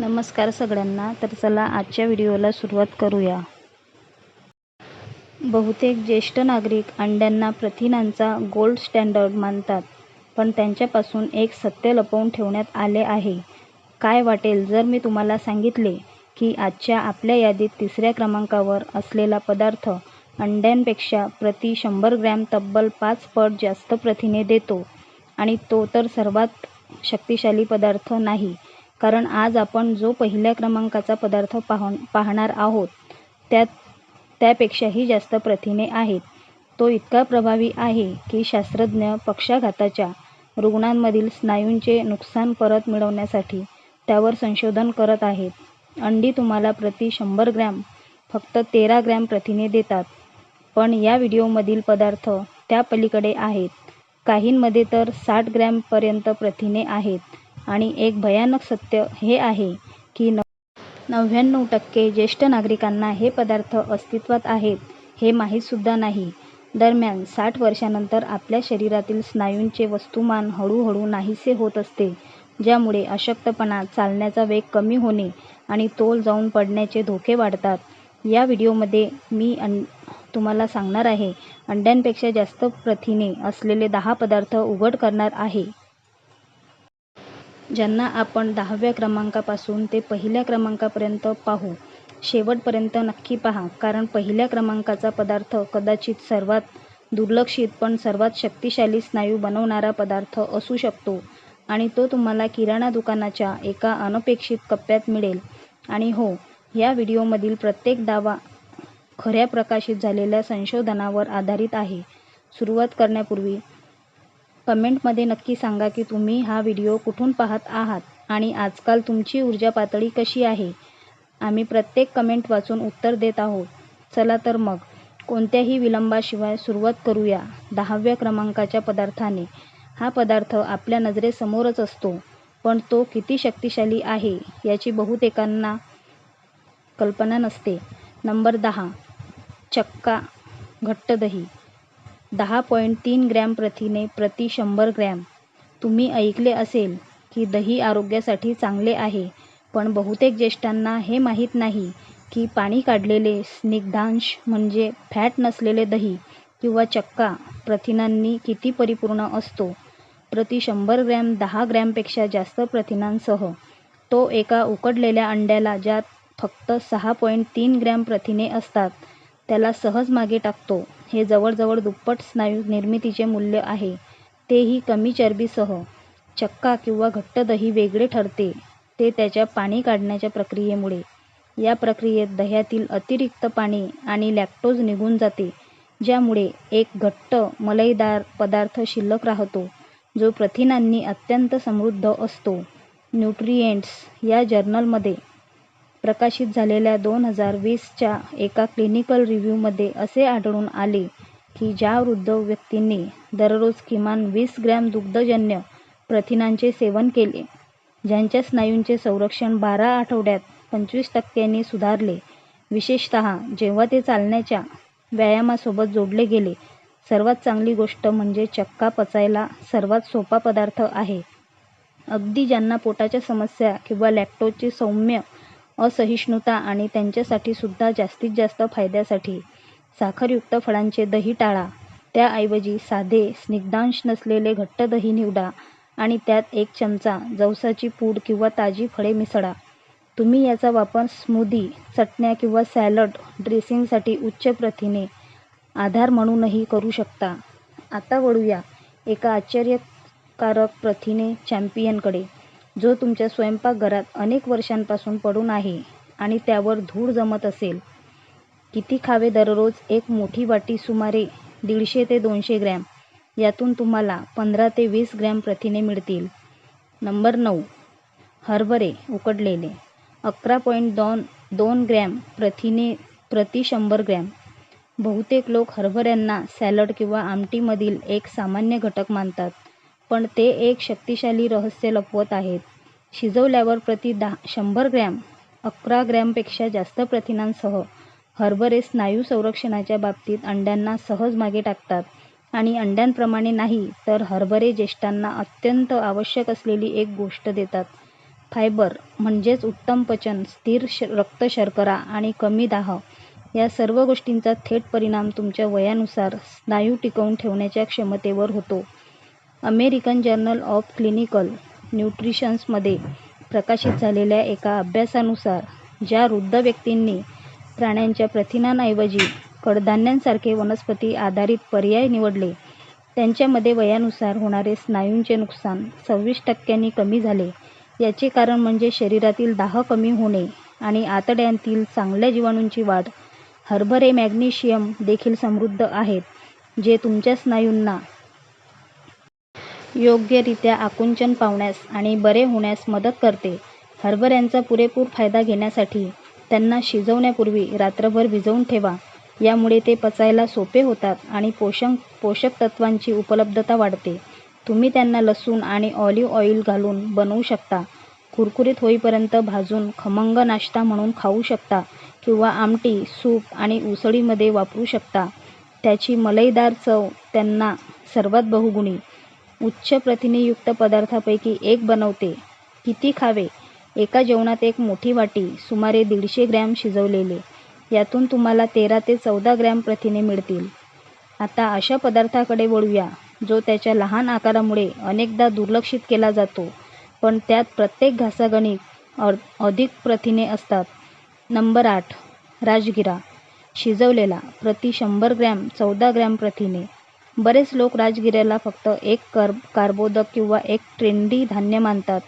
नमस्कार सगळ्यांना. तर चला आजच्या व्हिडिओला सुरुवात करूया. बहुतेक ज्येष्ठ नागरिक अंड्यांना प्रथिनांचा गोल्ड स्टँडर्ड मानतात, पण त्यांच्यापासून एक सत्य लपवून ठेवण्यात आले आहे. काय वाटेल जर मी तुम्हाला सांगितले की आजच्या आपल्या यादीत 3ऱ्या क्रमांकावर असलेला पदार्थ अंड्यांपेक्षा प्रति 100 ग्रॅम तब्बल 5 पट जास्त प्रथिने देतो, आणि तो तर सर्वात शक्तिशाली पदार्थ नाही. कारण आज आपण जो पहिल्या क्रमांकाचा पदार्थ पाहणार आहोत त्यापेक्षाही जास्त प्रथिने आहेत. तो इतका प्रभावी आहे की शास्त्रज्ञ पक्षाघाताच्या रुग्णांमधील स्नायूंचे नुकसान परत मिळवण्यासाठी त्यावर संशोधन करत आहेत. अंडी तुम्हाला प्रति 100 ग्रॅम फक्त 13 ग्रॅम प्रथिने देतात, पण या व्हिडिओमधील पदार्थ त्या पलीकडे आहेत. काहींमध्ये तर 60 ग्रॅमपर्यंत प्रथिने आहेत. आणि एक भयानक सत्य हे आहे की 99% ज्येष्ठ नागरिकांना हे पदार्थ अस्तित्वात आहेत हे माहीतसुद्धा नाही. दरम्यान 60 वर्षांनंतर आपल्या शरीरातील स्नायूंचे वस्तुमान हळूहळू नाहीसे होत असते, ज्यामुळे अशक्तपणा, चालण्याचा वेग कमी होणे आणि तोल जाऊन पडण्याचे धोके वाढतात. या व्हिडिओमध्ये मी तुम्हाला सांगणार आहे, अंड्यांपेक्षा जास्त प्रथिने असलेले 10 पदार्थ उघड करणार आहे, ज्यांना आपण 10व्या क्रमांकापासून ते पहिल्या क्रमांकापर्यंत पाहू. शेवटपर्यंत नक्की पहा, कारण पहिल्या क्रमांकाचा पदार्थ कदाचित सर्वात दुर्लक्षित पण सर्वात शक्तिशाली स्नायू बनवणारा पदार्थ असू शकतो, आणि तो तुम्हाला किराणा दुकानाच्या एका अनपेक्षित कप्प्यात मिळेल. आणि हो, या व्हिडिओमधील प्रत्येक दावा खऱ्या प्रकाशित झालेल्या संशोधनावर आधारित आहे. सुरुवात करण्यापूर्वी कमेंटमध्ये नक्की सांगा की तुम्ही हा व्हिडिओ कुठून पाहत आहात आणि आजकाल तुमची ऊर्जा पातळी कशी आहे. आम्ही प्रत्येक कमेंट वाचून उत्तर देत आहोत. चला तर मग कोणत्याही विलंबाशिवाय सुरुवात करूया 10व्या क्रमांकाच्या पदार्थाने. हा पदार्थ आपल्या नजरेसमोरच असतो, पण तो किती शक्तिशाली आहे याची बहुतेकांना कल्पना नसते. नंबर 10. चक्का घट्ट दही. 10.3 ग्रॅम प्रथिने प्रति 100 ग्रॅम. तुम्ही ऐकले असेल की दही आरोग्यासाठी चांगले आहे, पण बहुतेक ज्येष्ठांना हे माहीत नाही की पाणी काढलेले स्निग्धांश म्हणजे फॅट नसलेले दही किंवा चक्का प्रथिनांनी किती परिपूर्ण असतो. प्रति 100 ग्रॅम 10 ग्रॅमपेक्षा जास्त प्रथिनांसह तो एका उकडलेल्या अंड्याला, ज्यात फक्त 6.3 ग्रॅम प्रथिने असतात, त्याला सहज मागे टाकतो. हे जवळजवळ दुप्पट स्नायू निर्मितीचे मूल्य आहे, तेही कमी चरबीसह. चक्का किंवा घट्ट दही वेगळे ठरते ते त्याच्या पाणी काढण्याच्या प्रक्रियेमुळे. या प्रक्रियेत दह्यातील अतिरिक्त पाणी आणि लॅक्टोज निघून जाते, ज्यामुळे एक घट्ट मलईदार पदार्थ शिल्लक राहतो, जो प्रथिनांनी अत्यंत समृद्ध असतो. न्यूट्रिएंट्स या जर्नलमध्ये प्रकाशित झालेल्या 2020च्या एका क्लिनिकल रिव्ह्यूमध्ये असे आढळून आले की ज्या वृद्ध व्यक्तींनी दररोज किमान 20 ग्रॅम दुग्धजन्य प्रथिनांचे सेवन केले, ज्यांच्या स्नायूंचे संरक्षण 12 आठवड्यात 25% सुधारले, विशेषतः जेव्हा ते चालण्याच्या व्यायामासोबत जोडले गेले. सर्वात चांगली गोष्ट म्हणजे चक्का पचायला सर्वात सोपा पदार्थ आहे. अगदी ज्यांना पोटाच्या समस्या किंवा लॅक्टोजची सौम्य असहिष्णुता, आणि त्यांच्यासाठी सुद्धा जास्तीत जास्त फायद्यासाठी साखरयुक्त फळांचे दही टाळा. त्याऐवजी साधे, स्निग्धांश नसलेले घट्ट दही निवडा आणि त्यात 1 चमचा जवसाची पूड किंवा ताजी फळे मिसळा. तुम्ही याचा वापर स्मूदी, चटण्या किंवा सॅलड ड्रेसिंगसाठी उच्च प्रथिने आधार म्हणूनही करू शकता. आता वळूया एका आश्चर्यकारक प्रथिने चॅम्पियनकडे, जो तुमच्या स्वयंपाकघरात अनेक वर्षांपासून पडून आहे आणि त्यावर धूळ जमत असेल. किती खावे दररोज? एक मोठी वाटी, सुमारे 150 ते 200 ग्रॅम. यातून तुम्हाला 15 ते 20 ग्रॅम प्रथिने मिळतील. नंबर 9. हरभरे उकडलेले. 11.2 ग्रॅम प्रथिने प्रति 100 ग्रॅम. बहुतेक लोक हरभऱ्यांना सॅलड किंवा आमटीमधील एक सामान्य घटक मानतात, पण ते एक शक्तिशाली रहस्य लपवत आहेत. शिजवल्यावर प्रति 100 ग्रॅम 11 ग्रॅमपेक्षा जास्त प्रथिनांसह हरभरे स्नायू संरक्षणाच्या बाबतीत अंड्यांना सहज मागे टाकतात. आणि अंड्यांप्रमाणे नाही, तर हरभरे ज्येष्ठांना अत्यंत आवश्यक असलेली एक गोष्ट देतात: फायबर म्हणजेच उत्तम पचन, स्थिर रक्त शर्करा आणि कमी दाह या सर्व गोष्टींचा थेट परिणाम तुमच्या वयानुसार स्नायू टिकवून ठेवण्याच्या क्षमतेवर होतो. अमेरिकन जर्नल ऑफ क्लिनिकल न्यूट्रिशन्समध्ये प्रकाशित झालेल्या एका अभ्यासानुसार ज्या वृद्ध व्यक्तींनी प्राण्यांच्या प्रथिनांऐवजी कडधान्यांसारखे वनस्पती आधारित पर्याय निवडले, त्यांच्यामध्ये वयानुसार होणारे स्नायूंचे नुकसान 26% कमी झाले. याचे कारण म्हणजे शरीरातील दाह कमी होणे आणि आतड्यांतील चांगल्या जीवाणूंची वाढ. हरभरे मॅग्नेशियम देखील समृद्ध आहेत, जे तुमच्या स्नायूंना योग्यरित्या आकुंचन पावण्यास आणि बरे होण्यास मदत करते. हरभऱ्यांचा पुरेपूर फायदा घेण्यासाठी त्यांना शिजवण्यापूर्वी रात्रभर भिजवून ठेवा. यामुळे ते पचायला सोपे होतात आणि पोषक तत्वांची उपलब्धता वाढते. तुम्ही त्यांना लसूण आणि ऑलिव्ह ऑइल घालून बनवू शकता, कुरकुरीत होईपर्यंत भाजून खमंग नाश्ता म्हणून खाऊ शकता किंवा आमटी, सूप आणि उसळीमध्ये वापरू शकता. त्याची मलईदार चव त्यांना सर्वात बहुगुणी, उच्च प्रथिनेयुक्त पदार्थांपैकी एक बनवते. किती खावे? एका जेवणात एक मोठी वाटी, सुमारे 150 ग्रॅम शिजवलेले. यातून तुम्हाला 13 ते 14 ग्रॅम प्रथिने मिळतील. आता अशा पदार्थाकडे वळूया जो त्याच्या लहान आकारामुळे अनेकदा दुर्लक्षित केला जातो, पण त्यात प्रत्येक घासागणिक अधिक प्रथिने असतात. नंबर 8. राजगिरा. शिजवलेला. प्रति 100 ग्रॅम 14 ग्रॅम प्रथिने. बरेच लोक राजगिऱ्याला फक्त एक कार्बोदक किंवा एक ट्रेंडी धान्य मानतात,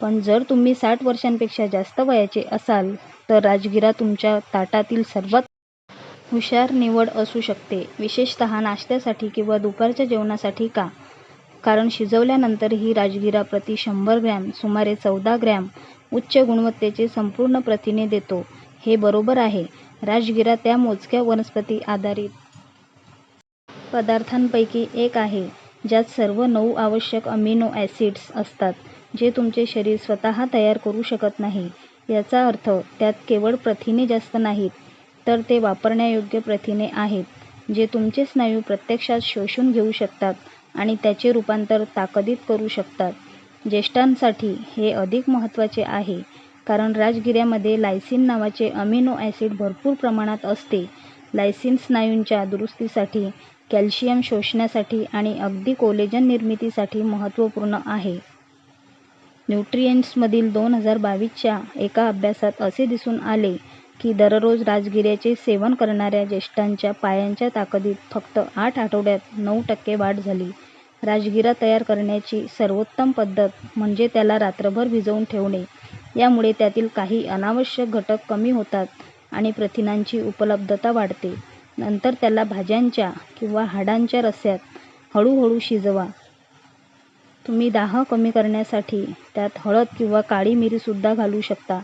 पण जर तुम्ही 60 वर्षांपेक्षा जास्त वयाचे असाल तर राजगिरा तुमच्या ताटातील सर्वात हुशार निवड असू शकते, विशेषतः नाश्त्यासाठी किंवा दुपारच्या जेवणासाठी. का? कारण शिजवल्यानंतरही राजगिरा प्रति 100 ग्रॅम सुमारे 14 ग्रॅम उच्च गुणवत्तेचे संपूर्ण प्रथिने देतो. हे बरोबर आहे. राजगिरा त्या मोजक्या वनस्पती आधारित पदार्थांपैकी एक आहे ज्यात सर्व 9 आवश्यक अमिनो ॲसिड्स असतात, जे तुमचे शरीर स्वतः तयार करू शकत नाही. याचा अर्थ त्यात केवळ प्रथिने जास्त नाहीत, तर ते वापरण्यायोग्य प्रथिने आहेत, जे तुमचे स्नायू प्रत्यक्षात शोषून घेऊ शकतात आणि त्याचे रूपांतर ताकदीत करू शकतात. ज्येष्ठांसाठी हे अधिक महत्त्वाचे आहे, कारण राजगिऱ्यामध्ये लायसिन नावाचे अमिनो ॲसिड भरपूर प्रमाणात असते. लायसिन स्नायूंच्या दुरुस्तीसाठी, कॅल्शियम शोषण्यासाठी आणि अगदी कोलेजन निर्मितीसाठी महत्त्वपूर्ण आहे. न्यूट्रिएंट्समधील 2022च्या एका अभ्यासात असे दिसून आले की दररोज राजगिऱ्याचे सेवन करणाऱ्या ज्येष्ठांच्या पायांच्या ताकदीत फक्त 8 आठवड्यात 9% वाढ झाली. राजगिरा तयार करण्याची सर्वोत्तम पद्धत म्हणजे त्याला रात्रभर भिजवून ठेवणे. यामुळे त्यातील काही अनावश्यक घटक कमी होतात आणि प्रथिनांची उपलब्धता वाढते. नंतर त्याला भाज्यांच्या किंवा हाडांच्या रस्स्यात हळूहळू शिजवा. तुम्ही दाह कमी करण्यासाठी त्यात हळद किंवा काळी मिरीसुद्धा घालू शकता.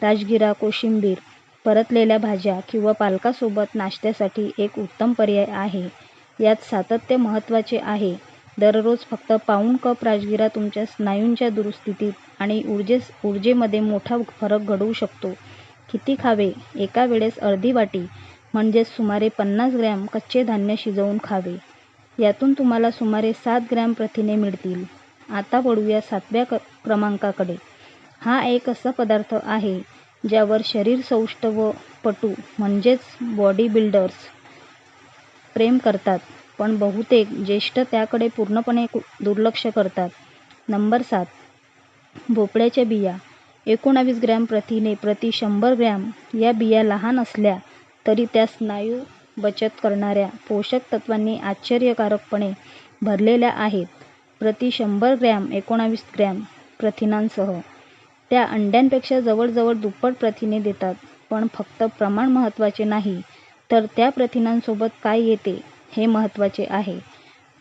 राजगिरा, कोशिंबीर, परतलेल्या भाज्या किंवा पालकासोबत नाश्त्यासाठी एक उत्तम पर्याय आहे. यात सातत्य महत्त्वाचे आहे. दररोज फक्त पाऊण कप राजगिरा तुमच्या स्नायूंच्या दुरुस्तीत आणि ऊर्जेमध्ये मोठा फरक घडवू शकतो. किती खावे? एका वेळेस अर्धी वाटी, म्हणजेच सुमारे 50 ग्रॅम कच्चे धान्य शिजवून खावे. यातून तुम्हाला सुमारे 7 ग्रॅम प्रथिने मिळतील. आता वळूया 7व्या क्रमांकाकडे. हा एक असा पदार्थ आहे ज्यावर शरीरसौष्ठवपटू म्हणजेच बॉडी बिल्डर्स प्रेम करतात, पण बहुतेक ज्येष्ठ त्याकडे पूर्णपणे दुर्लक्ष करतात. नंबर 7. भोपळ्याच्या बिया. 19 ग्रॅम प्रथिने प्रति 100 ग्रॅम. या बिया लहान असल्या तरी त्या स्नायू बचत करणाऱ्या पोषक तत्वांनी आश्चर्यकारकपणे भरलेल्या आहेत. प्रति 100 ग्रॅम 19 ग्रॅम प्रथिनांसह त्या अंड्यांपेक्षा जवळजवळ दुप्पट प्रथिने देतात. पण फक्त प्रमाण महत्त्वाचे नाही, तर त्या प्रथिनांसोबत काय येते हे महत्त्वाचे आहे.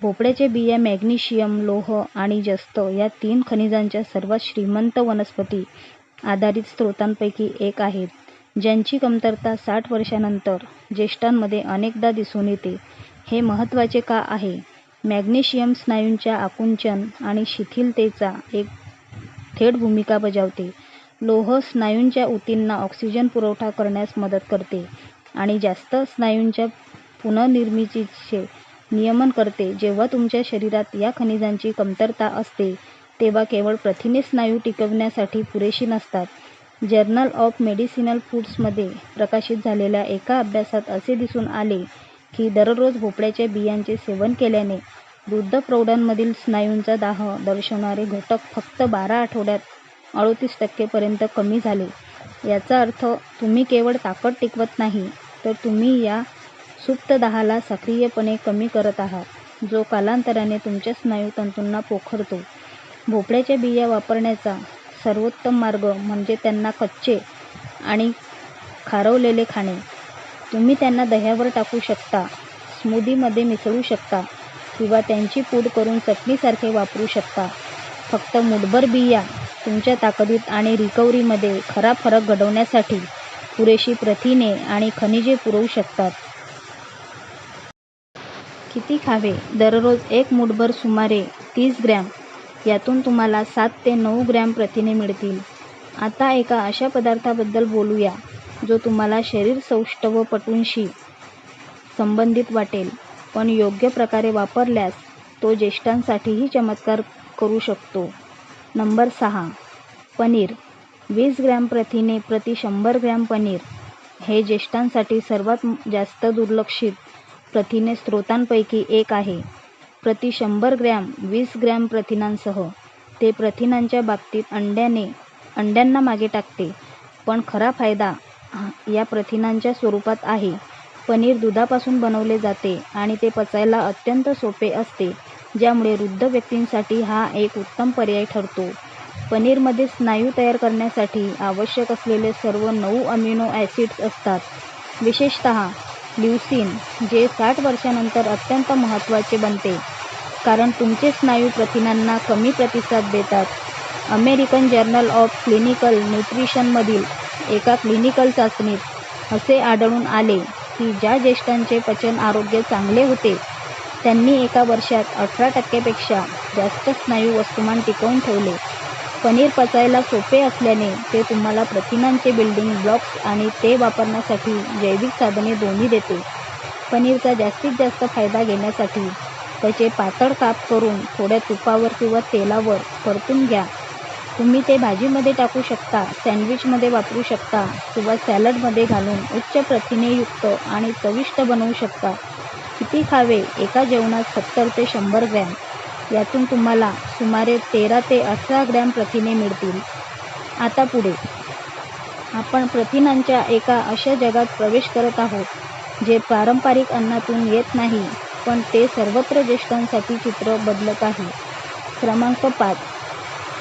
भोपळ्याच्या बिया मॅग्नेशियम, लोह आणि जस्त या 3 खनिजांच्या सर्वात श्रीमंत वनस्पती आधारित स्रोतांपैकी एक आहेत, ज्यांची कमतरता 60 वर्षांनंतर ज्येष्ठांमध्ये अनेकदा दिसून येते. हे महत्त्वाचे का आहे? मॅग्नेशियम स्नायूंच्या आकुंचन आणि शिथिलतेचा एक थेट भूमिका बजावते. लोह स्नायूंच्या ऊतींना ऑक्सिजन पुरवठा करण्यास मदत करते आणि जास्त स्नायूंच्या पुनर्निर्मितीचे नियमन करते. जेव्हा तुमच्या शरीरात या खनिजांची कमतरता असते, तेव्हा केवळ प्रथिने स्नायू टिकवण्यासाठी पुरेशी नसतात. जर्नल ऑफ मेडिसिनल फूड्समध्ये प्रकाशित झालेल्या एका अभ्यासात असे दिसून आले की दररोज भोपळ्याच्या बियांचे सेवन केल्याने वृद्धप्रौढांमधील स्नायूंचा दाह दर्शवणारे घटक फक्त 12 आठवड्यात 38% पर्यंत कमी झाले. याचा अर्थ तुम्ही केवळ ताकद टिकवत नाही, तर तुम्ही या सुप्त दाहाला सक्रियपणे कमी करत आहात, जो कालांतराने तुमच्या स्नायू तंतूंना पोखरतो. भोपळ्याच्या बिया वापरण्याचा सर्वोत्तम मार्ग म्हणजे त्यांना कच्चे आणि खारवलेले खाणे. तुम्ही त्यांना दह्यावर टाकू शकता, स्मूदीमध्ये मिसळू शकता किंवा त्यांची पूड करून चटणीसारखे वापरू शकता. फक्त मूठभर बिया तुमच्या ताकदीत आणि रिकव्हरीमध्ये खरा फरक घडवण्यासाठी पुरेशी प्रथिने आणि खनिजे पुरवू शकतात. किती खावे? दररोज एक मूठभर सुमारे 30 ग्रॅम. यातून तुम्हाला 7 ते 9 ग्रॅम प्रथिने मिळतील. आता एका अशा पदार्थाबद्दल बोलूया जो तुम्हाला शरीर सौष्ठवपटूंशी संबंधित वाटेल, पण योग्य प्रकारे वापरल्यास तो ज्येष्ठांसाठीही चमत्कार करू शकतो. नंबर 6. पनीर. 20 ग्रॅम प्रथिने प्रति 100 ग्रॅम पनीर हे ज्येष्ठांसाठी सर्वात जास्त दुर्लक्षित प्रथिने स्रोतांपैकी एक आहे. प्रति 100 ग्रॅम 20 ग्रॅम प्रथिनांसह ते प्रथिनांच्या बाबतीत अंड्यांना मागे टाकते, पण खरा फायदा या प्रथिनांच्या स्वरूपात आहे. पनीर दुधापासून बनवले जाते आणि ते पचायला अत्यंत सोपे असते, ज्यामुळे वृद्ध व्यक्तींसाठी हा एक उत्तम पर्याय ठरतो. पनीरमध्ये स्नायू तयार करण्यासाठी आवश्यक असलेले सर्व 9 अमिनो ॲसिड्स असतात, विशेषतः ल्युसीन, जे 60 वर्षांनंतर अत्यंत महत्त्वाचे बनते कारण तुमचे स्नायू प्रथिनांना कमी प्रतिसाद देतात. अमेरिकन जर्नल ऑफ क्लिनिकल न्यूट्रिशनमधील एका क्लिनिकल चाचणीत असे आढळून आले की ज्या ज्येष्ठांचे पचन आरोग्य चांगले होते त्यांनी एका वर्षात 18% पेक्षा जास्त स्नायू वस्तुमान टिकवून ठेवले. पनीर पचायला सोपे असल्याने ते तुम्हाला प्रथिनांचे बिल्डिंग ब्लॉक्स आणि ते वापरण्यासाठी जैविक साधने दोन्ही देते. पनीरचा जास्तीत जास्त फायदा घेण्यासाठी त्याचे पातळ काप करून थोड्या तुपावर किंवा तेलावर परतून घ्या. तुम्ही ते भाजीमध्ये टाकू शकता, सँडविचमध्ये वापरू शकता किंवा सॅलडमध्ये घालून उच्च प्रथिनेयुक्त आणि चविष्ट बनवू शकता. किती खावे? एका जेवणात 70 ते 100 ग्रॅम. यातून तुम्हाला सुमारे 13 ते 18 ग्रॅम प्रथिने मिळतील. आता पुढे आपण प्रथिनांच्या एका अशा जगात प्रवेश करत आहोत जे पारंपरिक अन्नातून येत नाही, पण ते सर्वत्र ज्येष्ठांसाठी चित्र बदलत आहे. क्रमांक 5.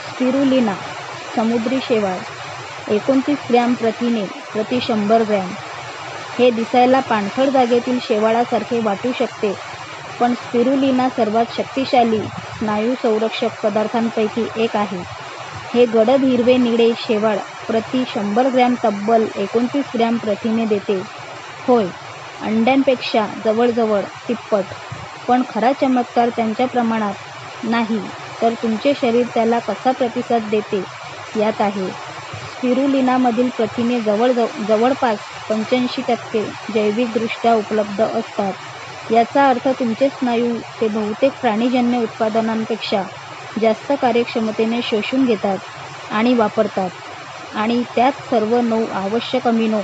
स्पिरुलिना. समुद्री शेवाळ. 29 ग्रॅम प्रथिने प्रति 100 ग्रॅम. हे दिसायला पाणथळ जागेतील शेवाळासारखे वाटू शकते, पण स्पिरुलिना सर्वात शक्तिशाली स्नायू संरक्षक पदार्थांपैकी एक आहे. हे गडद हिरवे निळे शेवाळ प्रति 100 ग्रॅम तब्बल 29 ग्रॅम प्रथिने देते. होय, अंड्यांपेक्षा जवळजवळ तिप्पट. पण खरा चमत्कार त्यांच्या प्रमाणात नाही, तर तुमचे शरीर त्याला कसा प्रतिसाद देते यात आहे. स्पिरुलिनामधील प्रथिने जवळपास 85% जैविकदृष्ट्या उपलब्ध असतात. याचा अर्थ तुमचे स्नायू ते बहुतेक प्राणीजन्य उत्पादनांपेक्षा जास्त कार्यक्षमतेने शोषून घेतात आणि वापरतात, आणि त्यात सर्व 9 आवश्यक अमिनो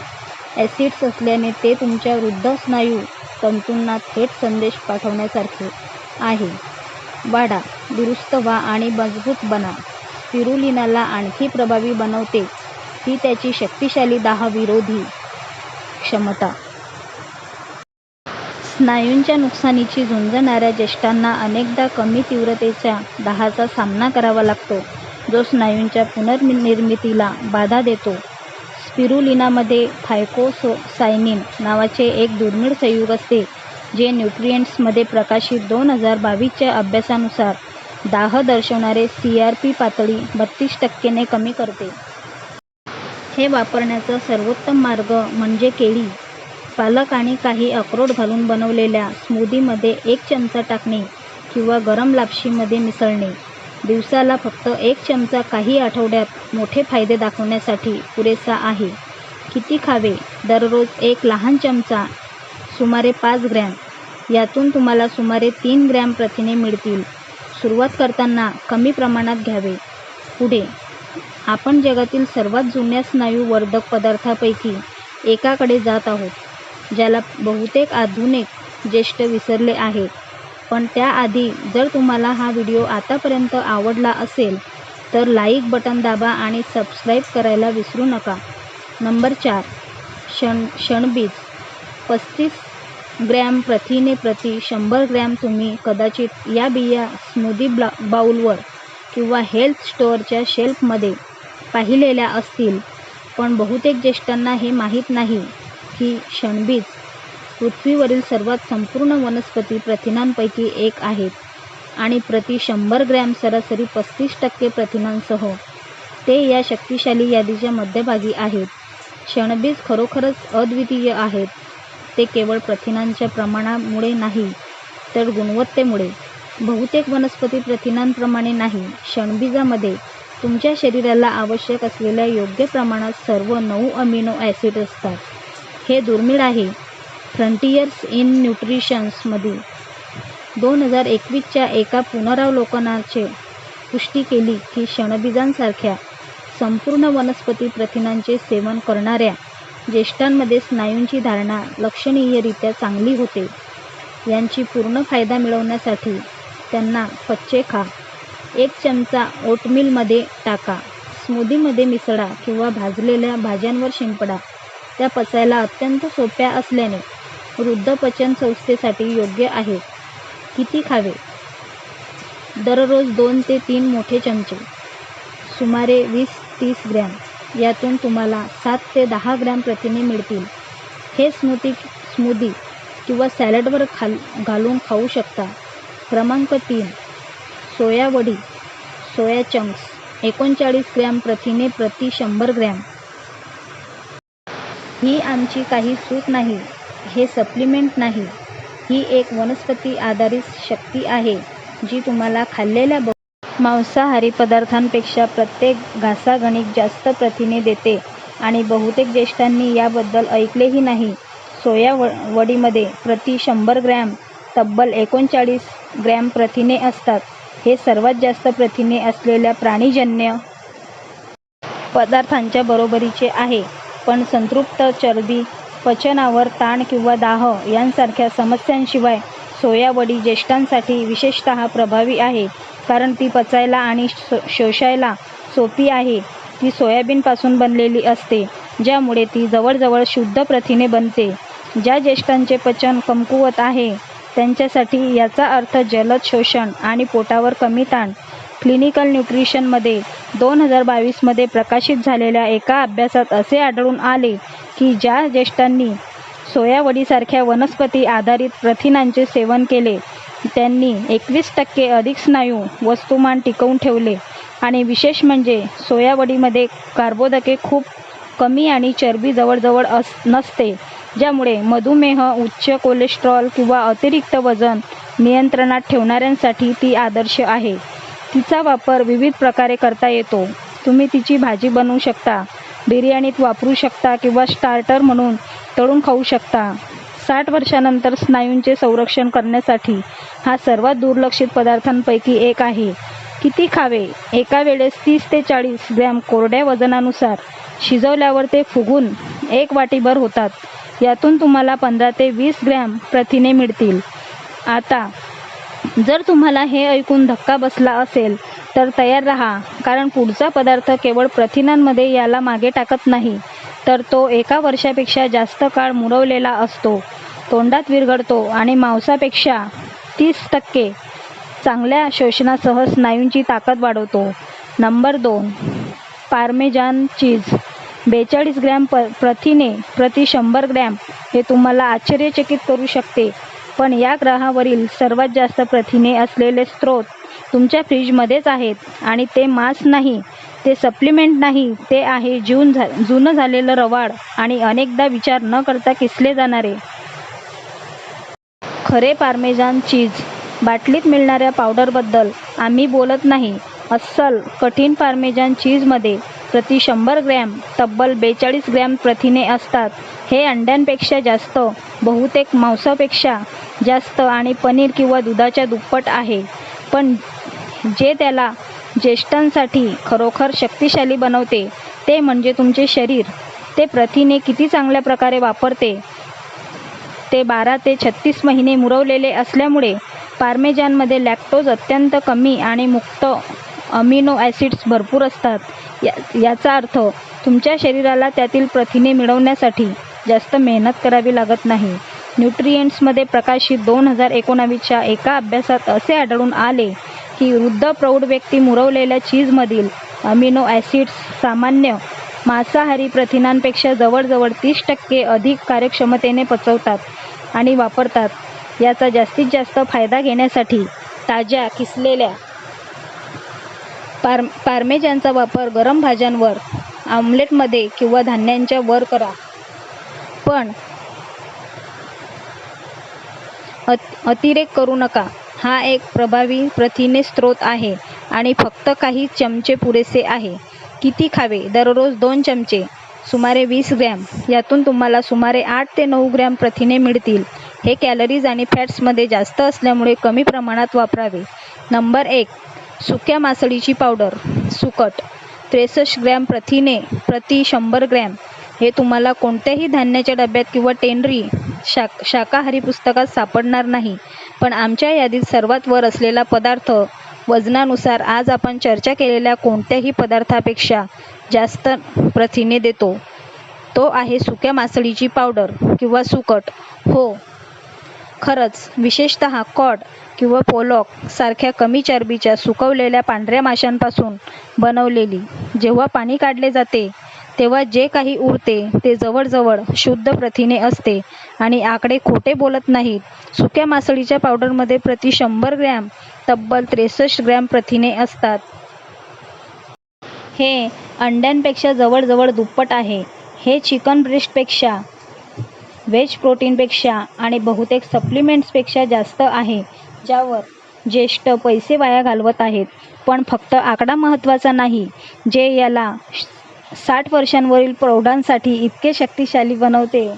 ॲसिड्स असल्याने ते तुमच्या वृद्ध स्नायू तंतूंना थेट संदेश पाठवण्यासारखे आहे. वाढा, दुरुस्त व्हा आणि मजबूत बना. स्पिरुलिनाला आणखी प्रभावी बनवते ती त्याची शक्तिशाली दाहविरोधी क्षमता. स्नायूंच्या नुकसानीची झुंजणाऱ्या ज्येष्ठांना अनेकदा कमी तीव्रतेच्या दाहाचा सामना करावा लागतो, जो स्नायूंच्या पुनर्निर्मितीला बाधा देतो. स्पिरुलिनामध्ये थायकोसायनिन नावाचे एक दुर्मिळ संयुग असते, जे न्यूट्रिएंट्समध्ये प्रकाशित 2022 च्या अभ्यासानुसार दाह दर्शवणारे CRP पातळी 32% ने कमी करते. हे वापरण्याचा सर्वोत्तम मार्ग म्हणजे केळी, पालक आणि काही अक्रोड घालून बनवलेल्या स्मूदीमध्ये 1 चमचा टाकणे किंवा गरम लापशीमध्ये मिसळणे. दिवसाला फक्त 1 चमचा काही आठवड्यात मोठे फायदे दाखवण्यासाठी पुरेसा आहे. किती खावे? दररोज एक लहान चमचा सुमारे 5 ग्रॅम. यातून तुम्हाला सुमारे 3 ग्रॅम प्रथिने मिळतील. सुरुवात करताना कमी प्रमाणात घ्यावे. पुढे आपण जगातील सर्वात जुन्या स्नायूवर्धक पदार्थापैकी एकाकडे जात आहोत, ज्याला बहुतेक आधुनिक ज्येष्ठ विसरले आहेत. पण त्याआधी जर तुम्हाला हा व्हिडिओ आतापर्यंत आवडला असेल तर लाईक बटन दाबा आणि सबस्क्राईब करायला विसरू नका. नंबर 4. शणबीज. 35 ग्रॅम प्रथिने प्रति 100 ग्रॅम. तुम्ही कदाचित या बिया स्मूदी बाउलवर किंवा हेल्थ स्टोअरच्या शेल्फमध्ये पाहिलेल्या असतील, पण बहुतेक ज्येष्ठांना हे माहीत नाही की शणबीज पृथ्वीवरील सर्वात संपूर्ण वनस्पती प्रथिनांपैकी एक आहेत आणि प्रति 100 ग्रॅम सरासरी 35% प्रथिनांसह ते या शक्तिशाली यादीच्या मध्यभागी आहेत. शणबीज खरोखरच अद्वितीय आहेत. ते केवळ प्रथिनांच्या प्रमाणामुळे नाही, तर गुणवत्तेमुळे. बहुतेक वनस्पती प्रथिनांप्रमाणे नाही, शणबीजामध्ये तुमच्या शरीराला आवश्यक असलेल्या योग्य प्रमाणात सर्व 9 अमिनो ॲसिड असतात. हे दुर्मिळ आहे. फ्रंटियर्स इन न्यूट्रिशन्समधील 2021च्या एका पुनरावलोकनाने पुष्टी केली की शणबीजांसारख्या संपूर्ण वनस्पती प्रथिनांचे सेवन करणाऱ्या ज्येष्ठांमध्ये स्नायूंची धारणा लक्षणीयरित्या चांगली होते. यांची पूर्ण फायदा मिळवण्यासाठी त्यांना कच्चे खा. 1 चमचा ओटमीलमध्ये टाका, स्मूदीमध्ये मिसळा किंवा भाजलेल्या भाज्यांवर शिंपडा. त्या पचायला अत्यंत सोप्या असल्याने वृद्ध पचन संस्थेसाठी योग्य आहेत. किती खावे? दररोज 2 ते 3 मोठे चमचे, सुमारे 20-30 ग्रॅम. यातून तुम्हाला 7 ते 10 ग्रॅम प्रथिने मिळतील. हे स्मूदी किंवा सॅलडवर घालून खाऊ शकता. क्रमांक 3. सोया वडी. Soya chunks. 39 ग्रॅम प्रथिने प्रति 100 ग्रॅम. ही आमची काही सूट नाही, हे सप्लिमेंट नाही. ही एक वनस्पती आधारित शक्ती आहे जी तुम्हाला खाल्लेल्या मांसाहारी पदार्थांपेक्षा प्रत्येक घासाघणीक जास्त प्रथिने देते आणि बहुतेक ज्येष्ठांनी याबद्दल ऐकलेही नाही. सोया वडीमध्ये प्रति 100 ग्रॅम तब्बल 39 ग्रॅम प्रथिने असतात. हे सर्वात जास्त प्रथिने असलेल्या प्राणीजन्य पदार्थांच्या बरोबरीचे आहे. पण संतृप्त चरबी, पचनावर ताण किंवा दाह यांसारख्या समस्यांशिवाय सोया वडी ज्येष्ठांसाठी विशेषतः प्रभावी आहे, कारण ती पचायला आणि शोषायला सोपी आहे. ती सोयाबीनपासून बनलेली असते, ज्यामुळे ती जवळजवळ शुद्ध प्रथिने बनते. ज्या ज्येष्ठांचे पचन कमकुवत आहे त्यांच्यासाठी याचा अर्थ जलद शोषण आणि पोटावर कमी ताण. क्लिनिकल न्यूट्रिशनमध्ये 2022 मध्ये प्रकाशित झालेल्या एका अभ्यासात असे आढळून आले की ज्या ज्येष्ठांनी सोया वडीसारख्या वनस्पती आधारित प्रथिनांचे सेवन केले त्यांनी 21% अधिक स्नायू वस्तुमान टिकवून ठेवले. आणि विशेष म्हणजे सोया वडीमध्ये कार्बोदके खूप कमी आणि चरबी जवळजवळ नसते, ज्यामुळे मधुमेह, उच्च कोलेस्ट्रॉल किंवा अतिरिक्त वजन नियंत्रणात ठेवणाऱ्यांसाठी ती आदर्श आहे. तिचा वापर विविध प्रकारे करता येतो. तुम्ही तिची भाजी बनवू शकता, बिर्याणीत वापरू शकता किंवा स्टार्टर म्हणून तळून खाऊ शकता. 60 वर्षांनंतर स्नायूंचे संरक्षण करण्यासाठी हा सर्वात दुर्लक्षित पदार्थांपैकी एक आहे. किती खावे? एका वेळेस 30 ते 40 ग्रॅम कोरड्या वजनानुसार. शिजवल्यावर ते फुगून 1 वाटीभर होतात. यातून तुम्हाला 15 ते 20 ग्रॅम प्रथिने मिळतील. आता जर तुम्हाला हे ऐकून धक्का बसला असेल तर तयार राहा, कारण पुढचा पदार्थ केवळ प्रथिनांमध्ये याला मागे टाकत नाही, तर तो 1 वर्षापेक्षा जास्त काळ मुरवलेला असतो, तोंडात विरघळतो आणि मांसापेक्षा 30% चांगल्या शोषणासह स्नायूंची ताकद वाढवतो. नंबर 2. पार्मेजान चीज. 42 ग्रॅम प्रथिने प्रति 100 ग्रॅम. हे तुम्हाला आश्चर्यचकित करू शकते, पण या ग्रहावरील सर्वात जास्त प्रथिने असलेले स्रोत तुमच्या फ्रीजमध्येच आहेत. आणि ते मांस नाही, ते सप्लिमेंट नाही, ते आहे जुनं झालेलं रवाळ आणि अनेकदा विचार न करता किसले जाणारे खरे पार्मेजान चीज. बाटलीत मिळणाऱ्या पावडरबद्दल आम्ही बोलत नाही. अस्सल कठीण पार्मेजान चीजमध्ये प्रति 100 ग्रॅम तब्बल 42 ग्रॅम प्रथिने असतात. हे अंड्यांपेक्षा जास्त, बहुतेक मांसापेक्षा जास्त आणि पनीर किंवा दुधाच्या दुप्पट आहे. पण जे त्याला ज्येष्ठांसाठी खरोखर शक्तिशाली बनवते ते म्हणजे तुमचे शरीर. ते प्रथिने किती चांगल्या प्रकारे वापरते. ते 12 ते 36 महिने मुरवलेले असल्यामुळे पार्मेजानमध्ये लॅक्टोज अत्यंत कमी आणि मुक्त अमिनो ॲसिड्स भरपूर असतात. याचा अर्थ तुमच्या शरीराला त्यातील प्रथिने मिळवण्यासाठी जास्त मेहनत करावी लागत नाही. न्यूट्रिएंट्समध्ये प्रकाशित 2019च्या एका अभ्यासात असे आढळून आले की वृद्ध प्रौढ व्यक्ती मुरवलेल्या चीजमधील अमिनो ॲसिड्स सामान्य मांसाहारी प्रथिनांपेक्षा जवळजवळ 30% अधिक कार्यक्षमतेने पचवतात आणि वापरतात. याचा जास्तीत जास्त फायदा घेण्यासाठी ताज्या किसलेल्या पार्मेजानचा वापर गरम भाज्यांवर, ऑमलेटमध्ये किंवा धान्यांच्या वर करा. पण अतिरेक करू नका. हा एक प्रभावी प्रथिने स्रोत आहे आणि फक्त काही चमचे पुरेसे आहे. किती खावे? दररोज 2 चमचे, सुमारे 20 ग्रॅम. यातून तुम्हाला सुमारे 8 ते 9 ग्रॅम प्रथिने मिळतील. हे कॅलरीज आणि फॅट्समध्ये जास्त असल्यामुळे कमी प्रमाणात वापरावे. नंबर 1. सुक्या मासळीची पावडर. सुकट. 63 ग्रॅम प्रथिने प्रति 100 ग्रॅम. हे तुम्हाला कोणत्याही धान्याच्या डब्यात किंवा टेनरी शाकाहारी पुस्तकात सापडणार नाही. पण आमच्या यादीत सर्वात वर असलेला पदार्थ वजनानुसार आज आपण चर्चा केलेल्या कोणत्याही पदार्थापेक्षा जास्त प्रथिने देतो. तो आहे सुक्या मासळीची पावडर किंवा सुकट. हो, खरंच, विशेषतः कॉड किंवा पोलॉक सारख्या कमी चरबीच्या सुकवलेल्या पांढऱ्या माशांपासून बनवलेली. जेव्हा पाणी काढले जाते तेव्हा जे काही उरते ते जवळजवळ शुद्ध प्रथिने असते आणि आकडे खोटे बोलत नाहीत. सुक्या मासळीच्या पावडरमध्ये प्रति 100 ग्रॅम तब्बल 63 ग्रॅम प्रथिने असतात. हे अंड्यांपेक्षा जवळजवळ दुप्पट आहे. हे चिकन ब्रेस्टपेक्षा, व्हेज प्रोटीनपेक्षा आणि बहुतेक सप्लिमेंट्सपेक्षा जास्त आहे, ज्यावर ज्येष्ठ पैसे वाया घालवत आहेत. पण फक्त आकडा महत्त्वाचा नाही. जे याला 60 वर्षांवरील प्रौढांसाठी इतके शक्तिशाली बनवते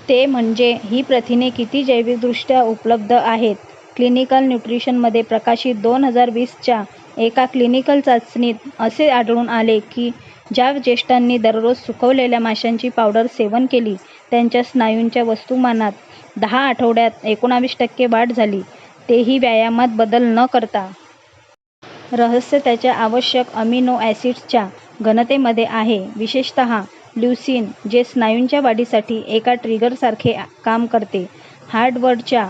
ते म्हणजे ही प्रथिने किती जैविकदृष्ट्या उपलब्ध आहेत. क्लिनिकल न्यूट्रिशनमध्ये प्रकाशित 2020च्या एका क्लिनिकल चाचणीत असे आढळून आले की ज्या ज्येष्ठांनी दररोज सुकवलेल्या माशांची पावडर सेवन केली त्यांच्या स्नायूंच्या वस्तुमानात 10 आठवड्यात 19% वाढ झाली, तेही व्यायामात बदल न करता. रहस्य त्याच्या आवश्यक अमिनो ॲसिड्सच्या घनतेमध्ये आहे, विशेषतः ल्युसीन, जे स्नायूंच्या वाढीसाठी एका ट्रिगरसारखे काम करते. हार्वर्डच्या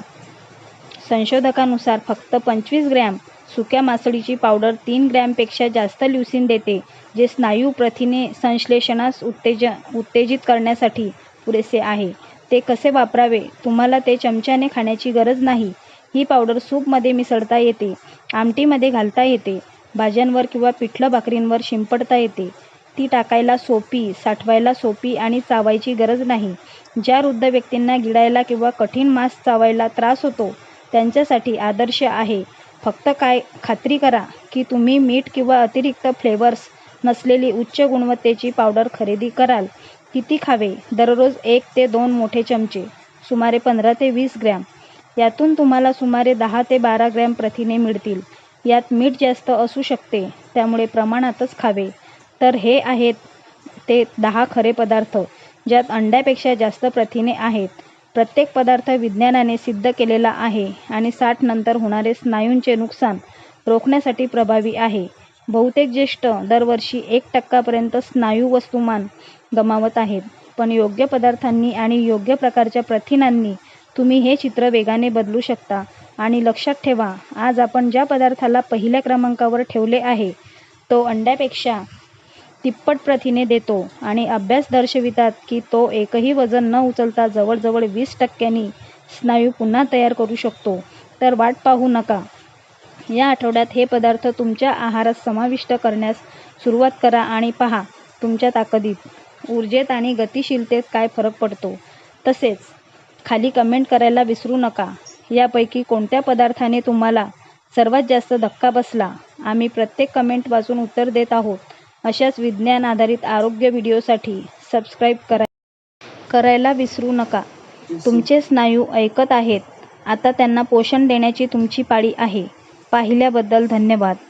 संशोधकानुसार फक्त 25 ग्रॅम सुक्या मासळीची पावडर 3 ग्रॅमपेक्षा जास्त ल्युसीन देते, जे स्नायू प्रथिने संश्लेषणास उत्तेजित करण्यासाठी पुरेसे आहे. ते कसे वापरावे? तुम्हाला ते चमच्याने खाण्याची गरज नाही. ही पावडर सूपमध्ये मिसळता येते, आमटीमध्ये घालता येते, भाज्यांवर किंवा पिठलं भाकरींवर शिंपडता येते. ती टाकायला सोपी, साठवायला सोपी आणि चावायची गरज नाही. ज्या वृद्ध व्यक्तींना गिळायला किंवा कठीण मांस चावायला त्रास होतो त्यांच्यासाठी आदर्श आहे. फक्त खात्री करा की तुम्ही मीठ किंवा अतिरिक्त फ्लेवर्स नसलेली उच्च गुणवत्तेची पावडर खरेदी कराल. किती खावे? दररोज 1 ते 2 मोठे चमचे, सुमारे 15 ते 20 ग्रॅम. यातून तुम्हाला सुमारे 10 ते 12 ग्रॅम प्रथिने मिळतील. यात मीठ जास्त असू शकते, त्यामुळे प्रमाणातच खावे. तर हे आहेत ते 10 खरे पदार्थ ज्यात अंड्यापेक्षा जास्त प्रथिने आहेत. प्रत्येक पदार्थ विज्ञानाने सिद्ध केलेला आहे आणि 60 नंतर होणारे स्नायूंचे नुकसान रोखण्यासाठी प्रभावी आहे. बहुतेक ज्येष्ठ दरवर्षी 1% पर्यंत स्नायू वस्तुमान गमावत आहेत. पण योग्य पदार्थांनी आणि योग्य प्रकारच्या प्रथिनांनी तुम्ही हे चित्र वेगाने बदलू शकता. आणि लक्षात ठेवा, आज आपण ज्या पदार्थाला पहिल्या क्रमांकावर ठेवले आहे तो अंड्यापेक्षा तिप्पट प्रथिने देतो आणि अभ्यास दर्शवितात की तो एकही वजन न उचलता जवळजवळ 20% स्नायू पुन्हा तयार करू शकतो. तर वाट पाहू नका. या आठवड्यात हे पदार्थ तुमच्या आहारात समाविष्ट करण्यास सुरुवात करा आणि पहा तुमच्या ताकदीत, ऊर्जेत आणि गतिशीलतेत काय फरक पडतो. तसेच खाली कमेंट करायला विसरू नका. यापैकी कोणत्या पदार्थाने तुम्हाला सर्वात जास्त धक्का बसला? आम्ही प्रत्येक कमेंट वाचून उत्तर देत आहोत. अशाच विज्ञान आधारित आरोग्य व्हिडिओसाठी सबस्क्राईब करायला विसरू नका. तुमचे स्नायू ऐकत आहेत. आता त्यांना पोषण देण्याची तुमची पाळी आहे. पाहिल्याबद्दल धन्यवाद.